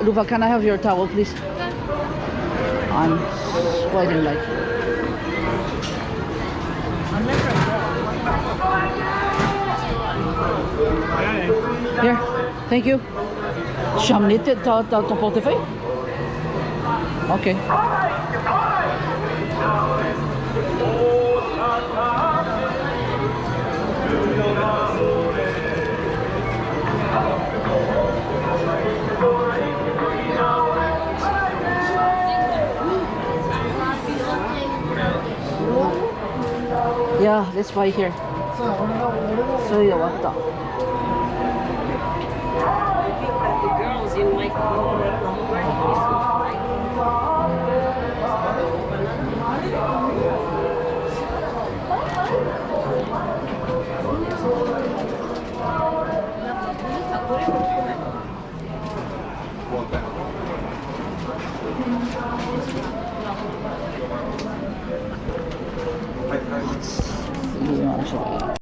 Luva, can I have your towel, please? I'm sweating like. Here, thank you. J'ai amené ton portefeuille? Ok. Yeah, let's buy here. それで終わった。Girls, you like Hindi naman siya.